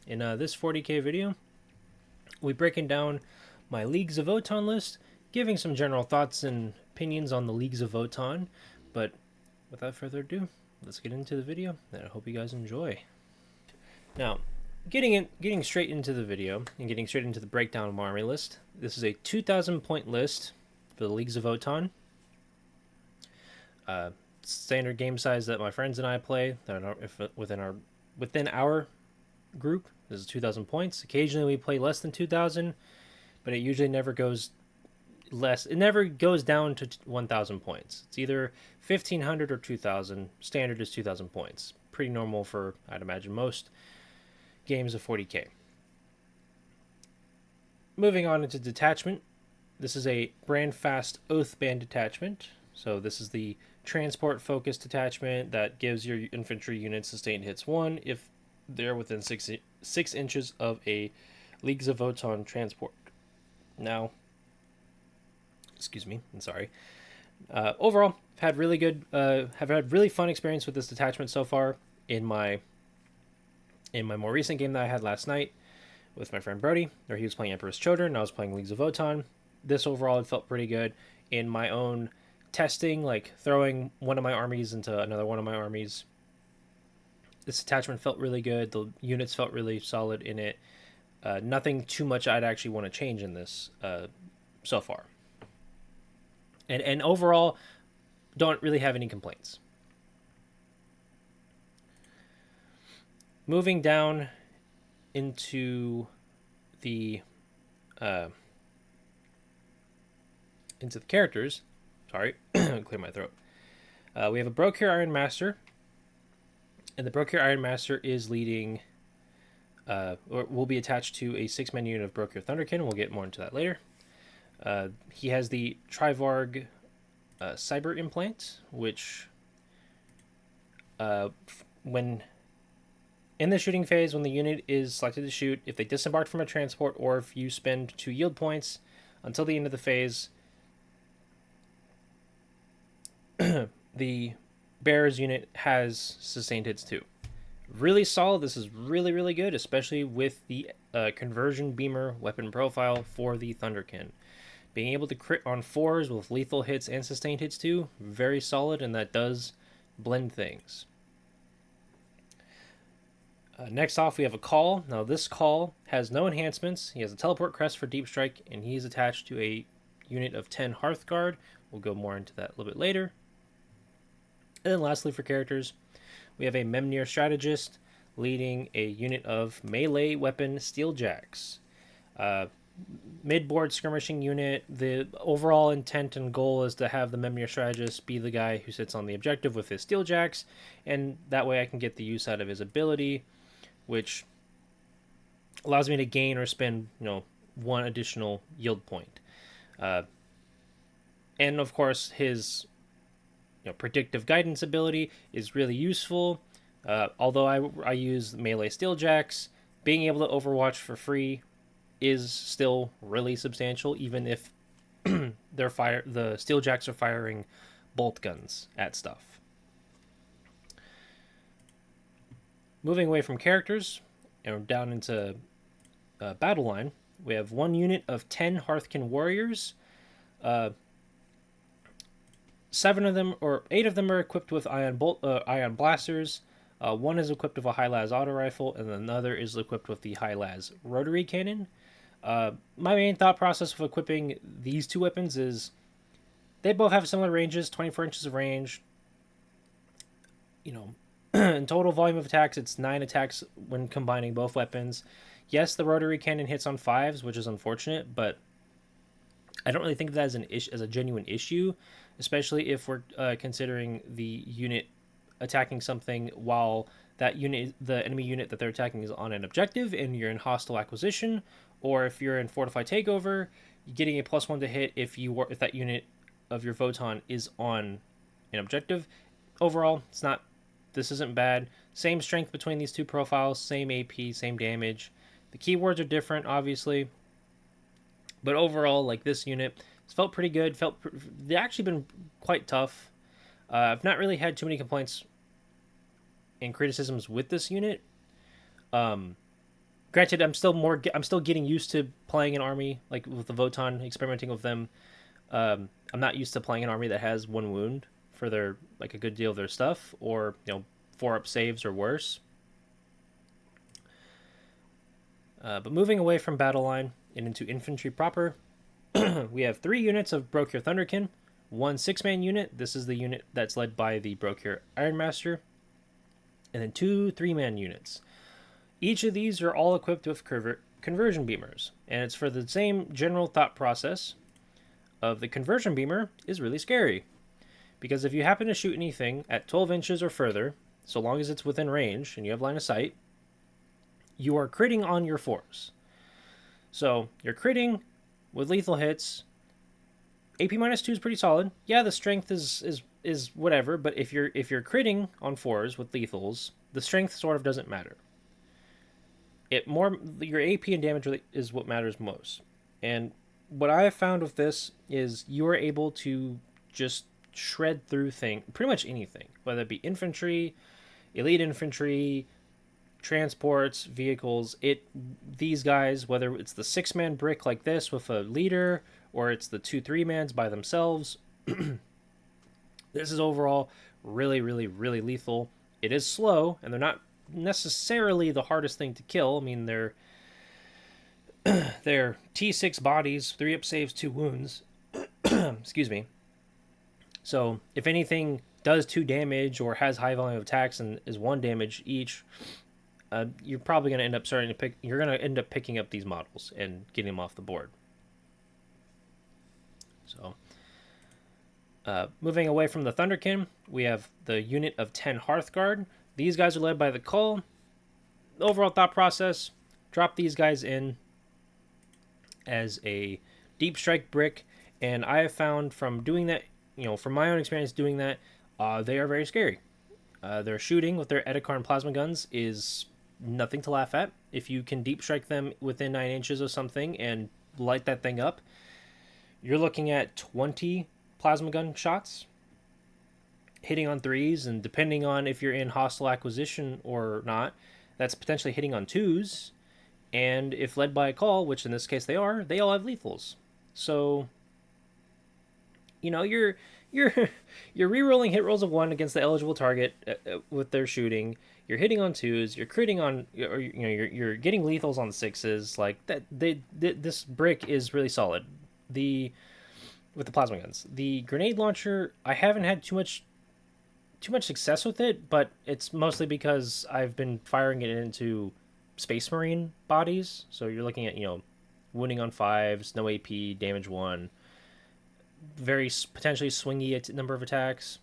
In this 40k video, we're breaking down my Leagues of Votann list, giving some general thoughts and opinions on the Leagues of Votann. But without further ado, let's get into the video, and I hope you guys enjoy. Now, getting straight into the video and getting straight into the breakdown of my army list. This is a 2,000 point list for the Leagues of Votann. Standard game size that my friends and I play within our group. This is 2,000 points. Occasionally we play less than 2,000, but it usually never goes less. It never goes down to 1,000 points. It's either 1,500 or 2,000. Standard is 2,000 points. Pretty normal for, I'd imagine, most games of 40k. Moving on into Detachment. This is a brand fast Oathband detachment. So this is the transport focused detachment that gives your infantry units sustained hits 1 if they're within 6 inches of a Leagues of Votann transport. Now, excuse me, I'm sorry. Overall, have had really fun experience with this detachment so far. In my more recent game that I had last night with my friend Brody, where he was playing Emperor's Children and I was playing Leagues of Votann. This overall it felt pretty good. In my own testing, like throwing one of my armies into another one of my armies, this attachment felt really good. The units felt really solid in it. Nothing too much I'd actually want to change in this so far. And overall, don't really have any complaints. Moving down into the characters. Sorry, clear my throat. We have a Brokir Iron Master. And the Brokir Iron Master is leading, or will be attached to a 6-man unit of Brokir Thunderkin. We'll get more into that later. He has the Trivarg Cyber Implant, which, when in the shooting phase, when the unit is selected to shoot, if they disembark from a transport or if you spend 2 yield points until the end of the phase, the Bears unit has sustained hits too. Really solid. This is really, really good, especially with the conversion beamer weapon profile for the Thunderkin. Being able to crit on 4s with lethal hits and sustained hits too, very solid, and that does blend things. Next off, we have a Call. Now, this Call has no enhancements. He has a teleport crest for Deep Strike, and he's attached to a unit of 10 Hearthguard. We'll go more into that a little bit later. And then lastly, for characters, we have a Memnir Strategist leading a unit of melee weapon Steeljacks. Mid-board skirmishing unit. The overall intent and goal is to have the Memnir Strategist be the guy who sits on the objective with his Steeljacks, and that way I can get the use out of his ability, which allows me to gain or spend, 1 additional yield point. And of course, his predictive guidance ability is really useful. Although I use melee Steeljacks, being able to overwatch for free is still really substantial, even if the Steeljacks are firing bolt guns at stuff. Moving away from characters and down into Battleline, we have 1 unit of 10 Hearthkin Warriors. 7 of them, or 8 of them, are equipped with ion blasters. 1 is equipped with a high-las auto rifle, and another is equipped with the high-las rotary cannon. My main thought process of equipping these 2 weapons is they both have similar ranges, 24 inches of range. In total volume of attacks, it's 9 attacks when combining both weapons. Yes, the rotary cannon hits on 5s, which is unfortunate, but I don't really think of that as a genuine issue, especially if we're considering the unit attacking something while the enemy unit that they're attacking is on an objective and you're in hostile acquisition, or if you're in fortified takeover, you're getting a +1 to hit if that unit of your Votann is on an objective. Overall, this isn't bad. Same strength between these 2 profiles, same AP, same damage. The keywords are different, obviously. But overall, like, this unit, it's felt pretty good. They've actually been quite tough. I've not really had too many complaints and criticisms with this unit. Granted, I'm still getting used to playing an army like with the Votann, experimenting with them. I'm not used to playing an army that has one wound for their like a good deal of their stuff, or 4-up saves or worse. But moving away from Battleline and into Infantry proper, we have 3 units of Brokir Thunderkin, 1 6-man unit. This is the unit that's led by the Brokir Ironmaster, and then 2 3-man units. Each of these are all equipped with conversion beamers, and it's for the same general thought process of the conversion beamer is really scary. Because if you happen to shoot anything at 12 inches or further, so long as it's within range and you have line of sight, you are critting on your fours. So you're critting with lethal hits. AP minus 2 is pretty solid. Yeah, the strength is whatever, but if you're critting on fours with lethals, the strength sort of doesn't matter. Your AP and damage is what matters most. And what I have found with this is you are able to just shred through pretty much anything, whether it be infantry, elite infantry, transports, vehicles. These guys, whether it's the 6-man brick like this with a leader, or it's the 2 3-mans by themselves, this is overall really, really, really lethal. It is slow, and they're not necessarily the hardest thing to kill. I mean, they're T6 bodies, 3-up saves, 2 wounds. Excuse me. So if anything does 2 damage or has high volume of attacks and is 1 damage each, you're probably going to end up picking up these models and getting them off the board. So moving away from the Thunderkin, we have the unit of 10 Hearthguard. These guys are led by the Cull. The overall thought process, drop these guys in as a deep strike brick, and I have found from doing that, from my own experience doing that, they are very scary. Their shooting with their Edikarn plasma guns is nothing to laugh at. If you can deep strike them within 9 inches of something and light that thing up, you're looking at 20 plasma gun shots hitting on 3s, and depending on if you're in hostile acquisition or not, that's potentially hitting on 2s. And if led by a Call, which in this case they all have lethals. So you're re-rolling hit rolls of 1 against the eligible target with their shooting. You're hitting on 2s. You're critting on, or you're getting lethals on 6s. Like that, this brick is really solid. With the plasma guns, the grenade launcher, I haven't had too much success with it, but it's mostly because I've been firing it into Space Marine bodies. So you're looking at wounding on 5s, no AP, damage 1. Very potentially swingy number of attacks.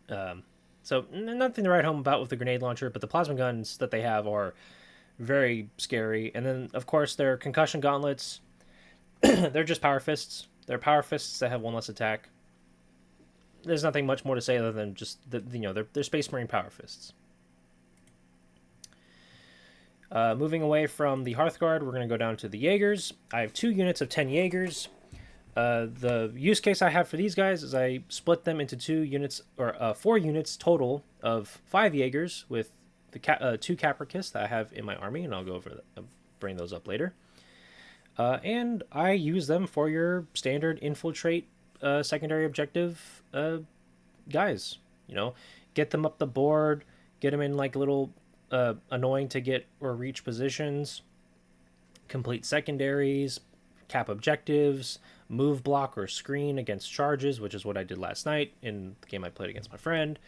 So nothing to write home about with the grenade launcher, but the plasma guns that they have are very scary. And then, of course, their concussion gauntlets, they're just power fists. They're power fists that have 1 less attack. There's nothing much more to say other than just they're Space Marine power fists. Moving away from the Hearthguard, we're going to go down to the Jaegers. I have 2 units of 10 Jaegers. The use case I have for these guys is I split them into 2 units, or 4 units total of 5 Jaegers with the 2 Capricus that I have in my army, and I'll go over bring those up later. And I use them for your standard infiltrate secondary objective guys. Get them up the board, get them in like little annoying to get or reach positions, complete secondaries, cap objectives, move, block, or screen against charges, which is what I did last night in the game I played against my friend.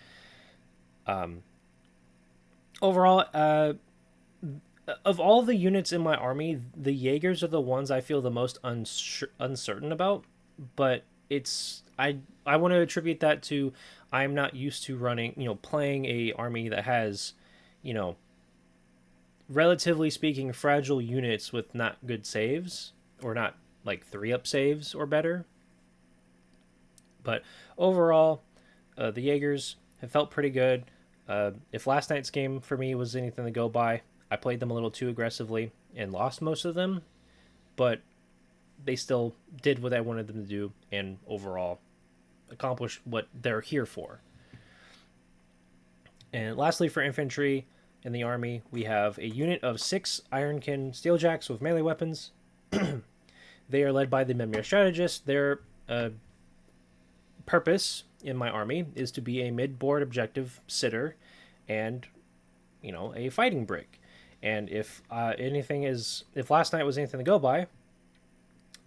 Overall, of all the units in my army, the Jaegers are the ones I feel the most uncertain about, but I want to attribute that to I'm not used to playing a army that has, relatively speaking, fragile units with not good saves, or not like 3-up saves or better. But overall, the Jaegers have felt pretty good. If last night's game for me was anything to go by, I played them a little too aggressively and lost most of them, but they still did what I wanted them to do and overall accomplished what they're here for. And lastly, for infantry, in the army. We have a unit of 6 Ironkin Steeljacks with melee weapons. They are led by the Memir Strategist. Their purpose in my army is to be a mid-board objective sitter and, a fighting brick. And if if last night was anything to go by,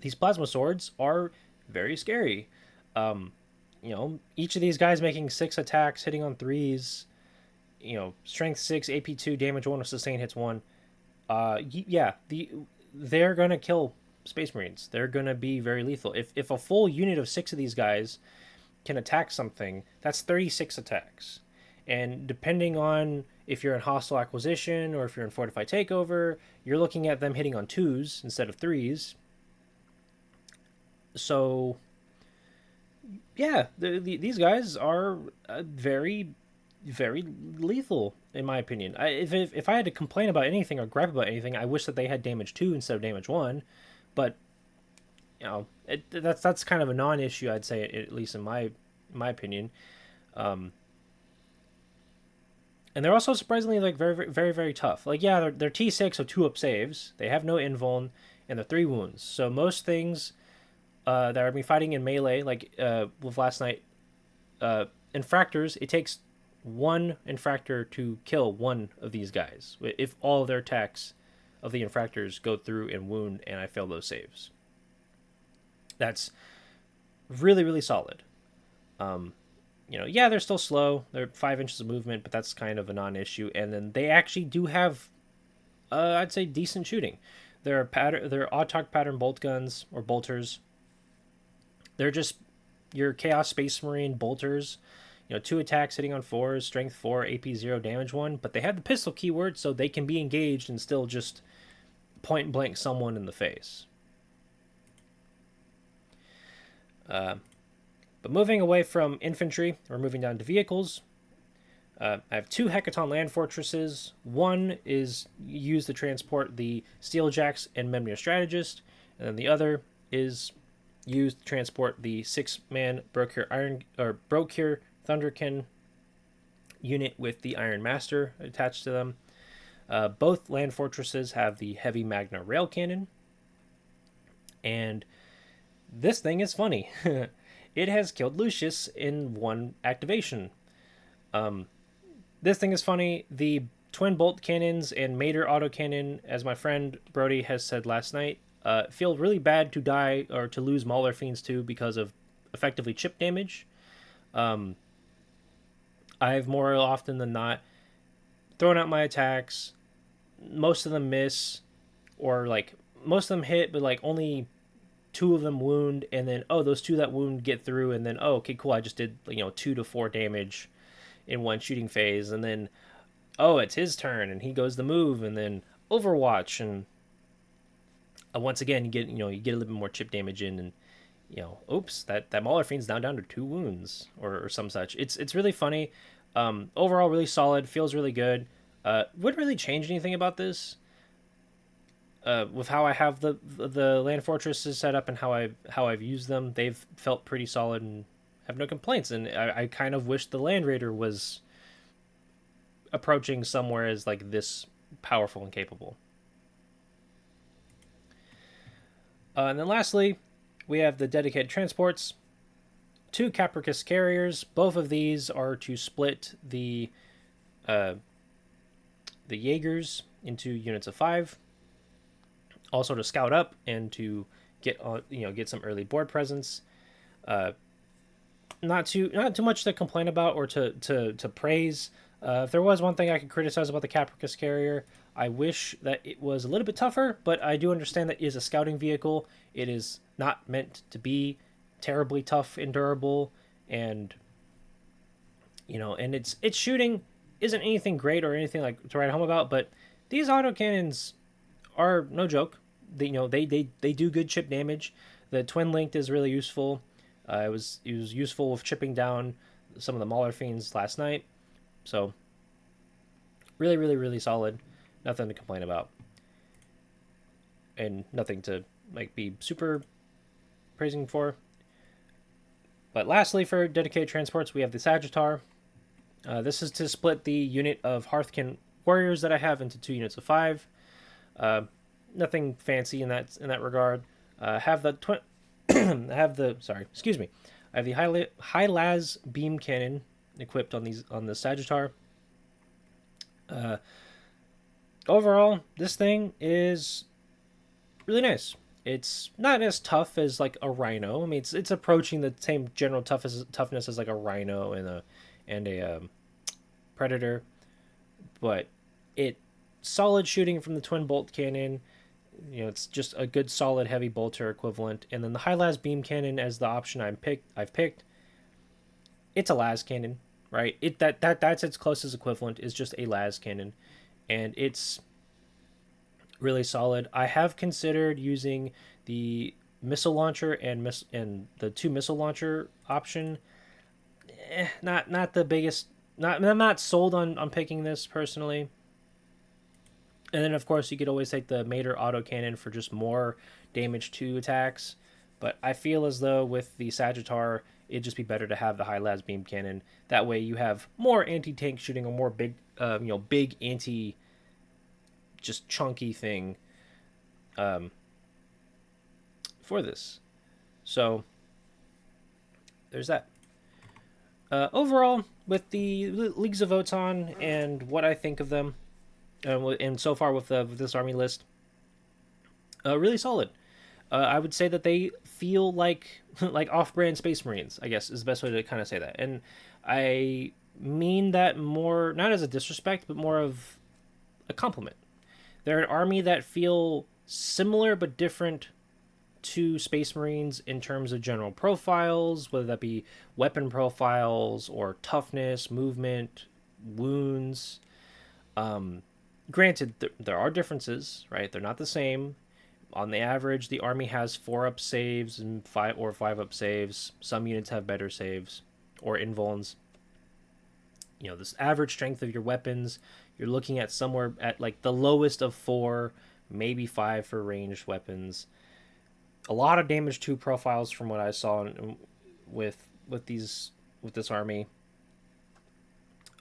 these plasma swords are very scary. Each of these guys making 6 attacks, hitting on 3s, strength 6, AP 2, damage 1, or sustain hits 1. They're going to kill Space Marines. They're going to be very lethal. If a full unit of 6 of these guys can attack something, that's 36 attacks. And depending on if you're in hostile acquisition or if you're in fortified takeover, you're looking at them hitting on 2s instead of 3s. So, yeah, these guys are very, very lethal, in my opinion. If I had to complain about anything or gripe about anything, I wish that they had damage 2 instead of damage 1. But, that's kind of a non-issue, I'd say, at least in my opinion. And they're also surprisingly very, very, very, very tough. Like, yeah, they're T6, so 2-up saves. They have no invuln, and they're 3 wounds. So most things that are fighting in melee, like with last night, infractors, it takes 1 infractor to kill one of these guys. If all of their attacks of the infractors go through and wound, and I fail those saves. That's really, really solid. They're still slow. They're 5 inches of movement, but that's kind of a non-issue. And then they actually do have, I'd say, decent shooting. They're Autarch pattern bolt guns or bolters. They're just your Chaos Space Marine bolters. 2 attacks hitting on 4s, strength 4, AP 0, damage 1. But they have the pistol keyword, so they can be engaged and still just point blank someone in the face. But moving away from infantry, we're moving down to vehicles. I have 2 Hecaton land fortresses. One is used to transport the Steeljacks and Memnir Strategist, and then the other is used to transport the 6-man Brokir Thunderkin unit with the Iron Master attached to them. Both land fortresses have the heavy Magna rail cannon, and this thing is funny. It has killed Lucius in 1 activation. This thing is funny. The twin bolt cannons and Mater autocannon, as my friend Brody has said last night, feel really bad to die or to lose Mauler Fiends to because of effectively chip damage. I've more often than not thrown out my attacks. Most of them miss, or most of them hit, but only 2 of them wound, and then those 2 that wound get through, and then okay, cool, I just did 2 to 4 damage in 1 shooting phase, and then it's his turn and he goes to move, and then Overwatch, and once again you get a little bit more chip damage in, and oops, that Mauler Fiend's down to 2 wounds or some such. It's really funny. Overall really solid, feels really good. Wouldn't really change anything about this. With how I have the land fortresses set up and how I've used them, they've felt pretty solid and have no complaints. And I kind of wish the Land Raider was approaching somewhere as this powerful and capable. And then lastly, we have the dedicated transports. 2 Capricus carriers. Both of these are to split the Jaegers into units of 5. Also to scout up and to get some early board presence. Not too much to complain about or to praise. If there was one thing I could criticize about the Capricus carrier, I wish that it was a little bit tougher, but I do understand that it is a scouting vehicle. It is not meant to be terribly tough and durable, and and its shooting isn't anything great or anything to write home about, but these autocannons are no joke. They do good chip damage. The twin linked is really useful. It was useful with chipping down some of the Mauler Fiends last night. So really, really, really solid. Nothing to complain about, and nothing to be super praising for. But lastly, for dedicated transports, we have the Sagittar. This is to split the unit of Hearthkin warriors that I have into 2 units of 5. Nothing fancy in that regard. Have the have the sorry, excuse me. I have the high las beam cannon equipped on the Sagittar. Overall, this thing is really nice. It's not as tough as like a rhino. I mean, it's approaching the same general toughness as like a rhino and a predator, but it solid shooting from the twin bolt cannon. You know, it's just a good solid heavy bolter equivalent. And then the high las beam cannon as the option I've picked. It's a las cannon, right? That's its closest equivalent is just a las cannon, and it's really solid. I have considered using the missile launcher and the 2 missile launcher option. Not the biggest. I'm not sold on picking this personally. And then of course you could always take the Mater autocannon for just more damage to attacks. But I feel as though with the Sagittar, it'd just be better to have the high las beam cannon. That way you have more anti-tank shooting or more big anti, just chunky thing for this. So there's that. Overall, with the Leagues of Votann and what I think of them, and so far with this army list, really solid. I would say that they feel like like off-brand Space Marines, I guess is the best way to kind of say that. And I mean that more not as a disrespect, but more of a compliment. They're an army that feel similar but different to Space Marines in terms of general profiles, whether that be weapon profiles or toughness, movement, wounds. Granted, there are differences, right? They're not the same. On the average, the army has 4-up saves and 5-up saves. Some units have better saves or invulns. You know, this average strength of your weapons, you're looking at somewhere at like the lowest of 4, maybe 5 for ranged weapons. A lot of damage to profiles from what I saw with this army.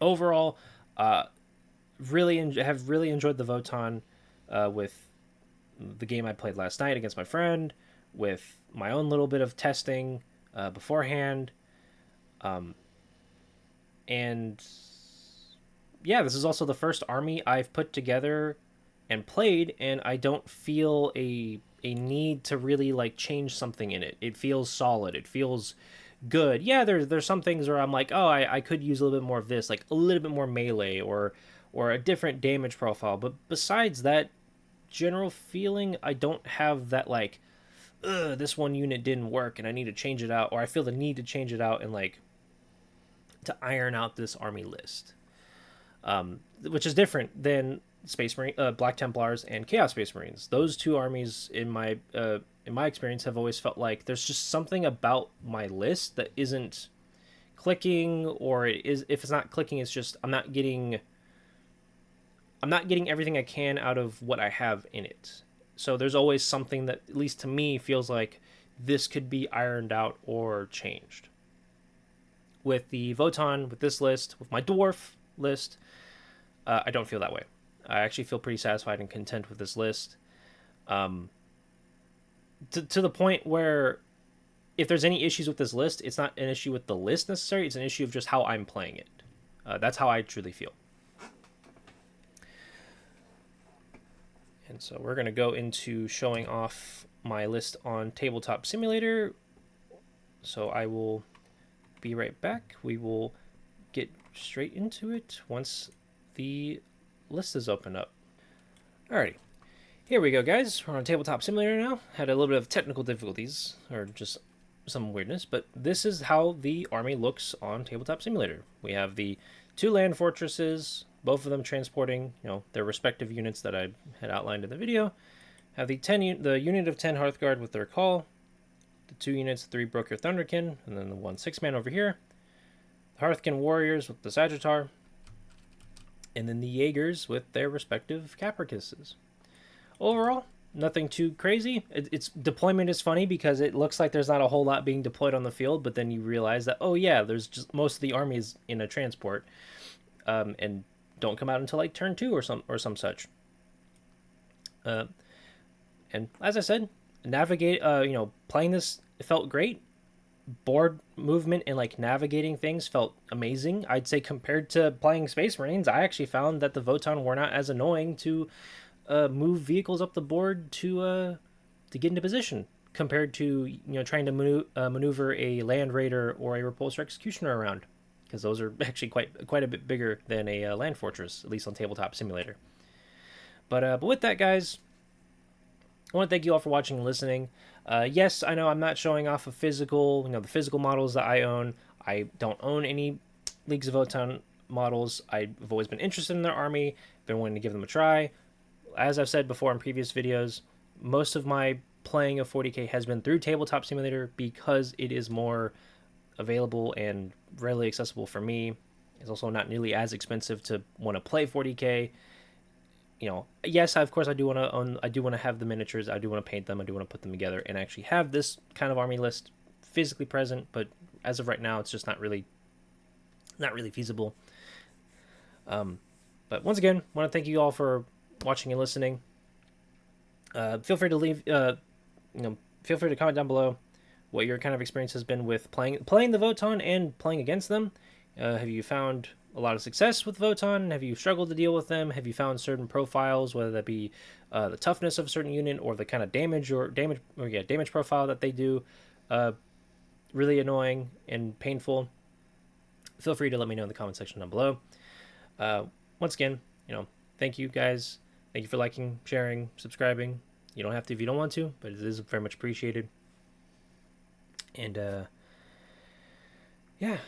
Overall, have really enjoyed the Votann with the game I played last night against my friend, with my own little bit of testing beforehand, and yeah, this is also the first army I've put together and played, and I don't feel a need to really like change something in it. It feels solid. It feels good. Yeah, there's some things where I'm like, oh, I could use a little bit more of this, like a little bit more melee or a different damage profile. But besides that general feeling, I don't have that like, this one unit didn't work and I need to change it out, or I feel the need to change it out and like to iron out this army list, which is different than Space Marine, Black Templars, and Chaos Space Marines. Those two armies, in my experience, have always felt like there's just something about my list that isn't clicking, or if it's not clicking, it's just I'm not getting everything I can out of what I have in it. So there's always something that, at least to me, feels like this could be ironed out or changed. With the Votann, with this list, with my Dwarf list, I don't feel that way. I actually feel pretty satisfied and content with this list. To the point where if there's any issues with this list, it's not an issue with the list necessarily, it's an issue of just how I'm playing it. That's how I truly feel. And so we're going to go into showing off my list on Tabletop Simulator. So I will be right back. We will get straight into it once the list is opened up. Alrighty, here we go, guys. We're on Tabletop Simulator now. Had a little bit of technical difficulties, or just some weirdness, but this is how the army looks on Tabletop Simulator. We have the 2 land fortresses, both of them transporting, their respective units that I had outlined in the video. Have the unit of 10 Hearthguard with their call, the 2 units, 3 Broker Thunderkin, and then the 1 6-man over here. The Hearthkin Warriors with the Sagittar, and then the Jaegers with their respective Capricus's. Overall, nothing too crazy. Its deployment is funny because it looks like there's not a whole lot being deployed on the field, but then you realize that, oh yeah, there's just most of the army is in a transport, and don't come out until like turn 2 or some such. And as I said, playing this felt great. Board movement and like navigating things felt amazing. I'd say compared to playing Space Marines, I actually found that the Votann were not as annoying to move vehicles up the board to get into position compared to trying to maneuver a Land Raider or a Repulsor Executioner around, because those are actually quite a bit bigger than a Land Fortress, at least on Tabletop Simulator. But with that, guys, I want to thank you all for watching and listening. Yes, I know I'm not showing off the physical models that I own. I don't own any Leagues of Votann models. I've always been interested in their army, been wanting to give them a try. As I've said before in previous videos, most of my playing of 40k has been through Tabletop Simulator because it is more available and readily accessible for me. It's also not nearly as expensive to want to play 40k. Yes, of course I do want to own. I do want to have the miniatures. I do want to paint them. I do want to put them together and actually have this kind of army list physically present. But as of right now, it's just not really feasible. But once again, I want to thank you all for watching and listening. Feel free to leave. Feel free to comment down below what your kind of experience has been with playing the Votann and playing against them. Have you found a lot of success with Votann? Have you struggled to deal with them? Have you found certain profiles, whether that be the toughness of a certain unit or the kind of damage profile that they do, really annoying and painful? Feel free to let me know in the comment section down below. Once again, thank you guys. Thank you for liking, sharing, subscribing. You don't have to if you don't want to, but it is very much appreciated. And yeah,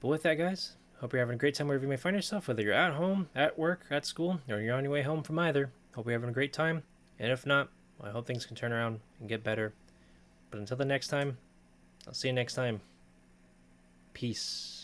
but with that, guys, hope you're having a great time wherever you may find yourself, whether you're at home, at work, at school, or you're on your way home from either. Hope you're having a great time, and if not, I hope things can turn around and get better. But until the next time, I'll see you next time. Peace.